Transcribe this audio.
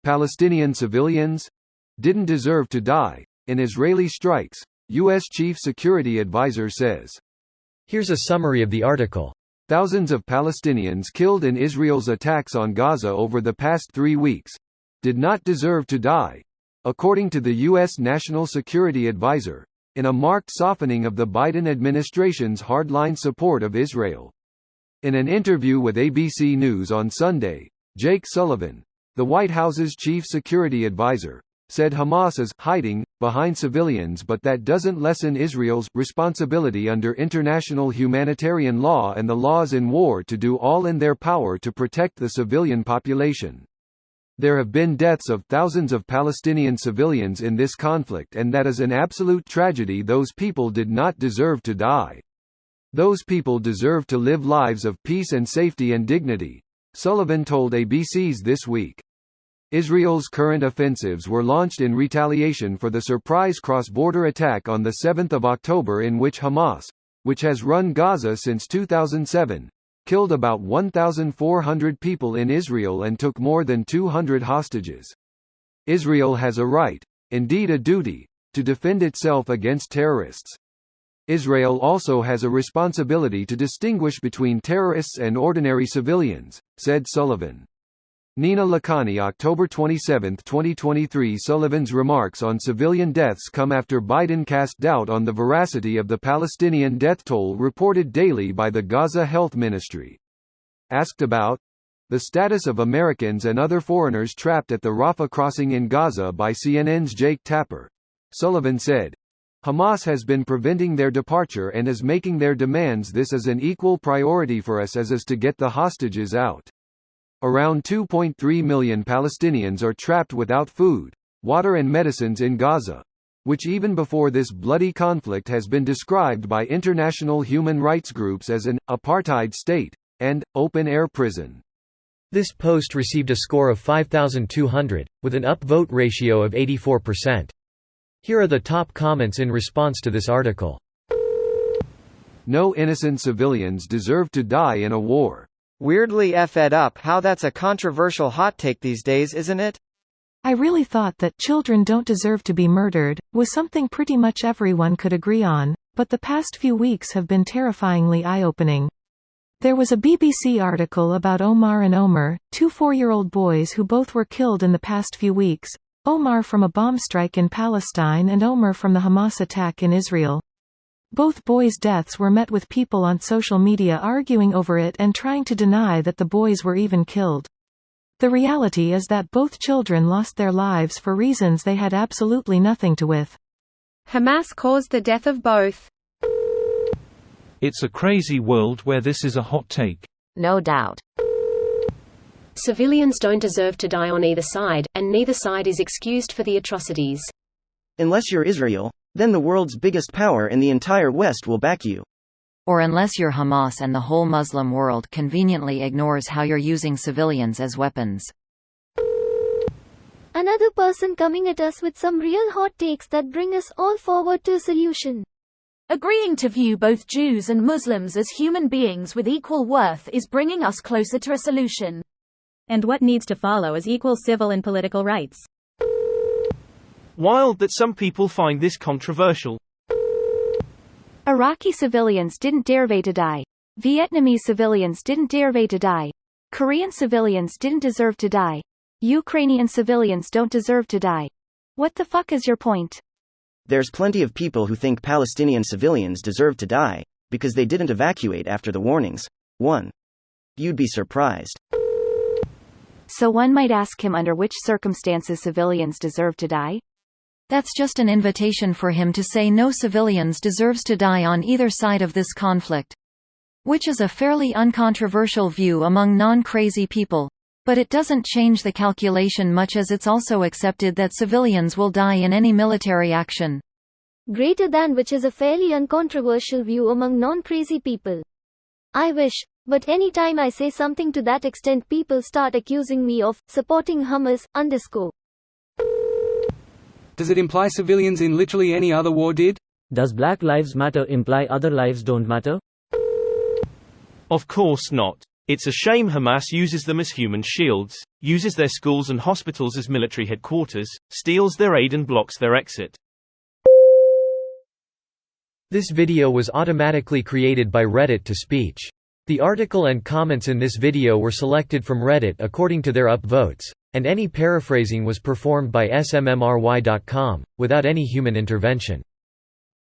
Palestinian civilians didn't deserve to die in Israeli strikes, U.S. Chief Security Advisor says. Here's a summary of the article. Thousands of Palestinians killed in Israel's attacks on Gaza over the past 3 weeks did not deserve to die, according to the U.S. National Security Advisor, in a marked softening of the Biden administration's hardline support of Israel. In an interview with ABC News on Sunday, Jake Sullivan, the White House's chief security advisor, said Hamas is hiding behind civilians, but that doesn't lessen Israel's responsibility under international humanitarian law and the laws in war to do all in their power to protect the civilian population. There have been deaths of thousands of Palestinian civilians in this conflict, and that is an absolute tragedy. Those people did not deserve to die. Those people deserve to live lives of peace and safety and dignity, Sullivan told ABC's This Week. Israel's current offensives were launched in retaliation for the surprise cross-border attack on 7 October in which Hamas, which has run Gaza since 2007, killed about 1,400 people in Israel and took more than 200 hostages. Israel has a right, indeed a duty, to defend itself against terrorists. Israel also has a responsibility to distinguish between terrorists and ordinary civilians, said Sullivan. Nina Lakhani, October 27, 2023. Sullivan's remarks on civilian deaths come after Biden cast doubt on the veracity of the Palestinian death toll reported daily by the Gaza Health Ministry. Asked about the status of Americans and other foreigners trapped at the Rafah crossing in Gaza by CNN's Jake Tapper, Sullivan said, "Hamas has been preventing their departure and is making their demands. This is an equal priority for us as is to get the hostages out. Around 2.3 million Palestinians are trapped without food, water and medicines in Gaza, which even before this bloody conflict has been described by international human rights groups as an apartheid state and open-air prison." This post received a score of 5,200, with an upvote ratio of 84%. Here are the top comments in response to this article. No innocent civilians deserve to die in a war. Weirdly fed up how that's a controversial hot take these days, isn't it? I really thought that children don't deserve to be murdered was something pretty much everyone could agree on, but the past few weeks have been terrifyingly eye-opening. There was a BBC article about Omar and Omer, two 4-year-old boys who both were killed in the past few weeks, Omar from a bomb strike in Palestine and Omer from the Hamas attack in Israel. Both boys' deaths were met with people on social media arguing over it and trying to deny that the boys were even killed. The reality is that both children lost their lives for reasons they had absolutely nothing to with. Hamas caused the death of both. It's a crazy world where this is a hot take. No doubt. Civilians don't deserve to die on either side, and neither side is excused for the atrocities. Unless you're Israel, then the world's biggest power in the entire West will back you. Or unless you're Hamas and the whole Muslim world conveniently ignores how you're using civilians as weapons. Another person coming at us with some real hot takes that bring us all forward to a solution. Agreeing to view both Jews and Muslims as human beings with equal worth is bringing us closer to a solution. And what needs to follow is equal civil and political rights. Wild that some people find this controversial. Iraqi civilians didn't deserve to die. Vietnamese civilians didn't deserve to die. Korean civilians didn't deserve to die. Ukrainian civilians don't deserve to die. What the fuck is your point? There's plenty of people who think Palestinian civilians deserve to die, because they didn't evacuate after the warnings. 1. You'd be surprised. So one might ask him under which circumstances civilians deserve to die? That's just an invitation for him to say no civilians deserves to die on either side of this conflict. Which is a fairly uncontroversial view among non-crazy people. But it doesn't change the calculation much, as it's also accepted that civilians will die in any military action. Greater than which is a fairly uncontroversial view among non-crazy people. I wish, but anytime I say something to that extent people start accusing me of supporting Hamas, _. Does it imply civilians in literally any other war did? Does Black Lives Matter imply other lives don't matter? Of course not. It's a shame Hamas uses them as human shields. uses their schools and hospitals as military headquarters, steals their aid and blocks their exit. This video was automatically created by Reddit to speech. The article and comments in this video were selected from Reddit according to their upvotes, and any paraphrasing was performed by smmry.com, without any human intervention.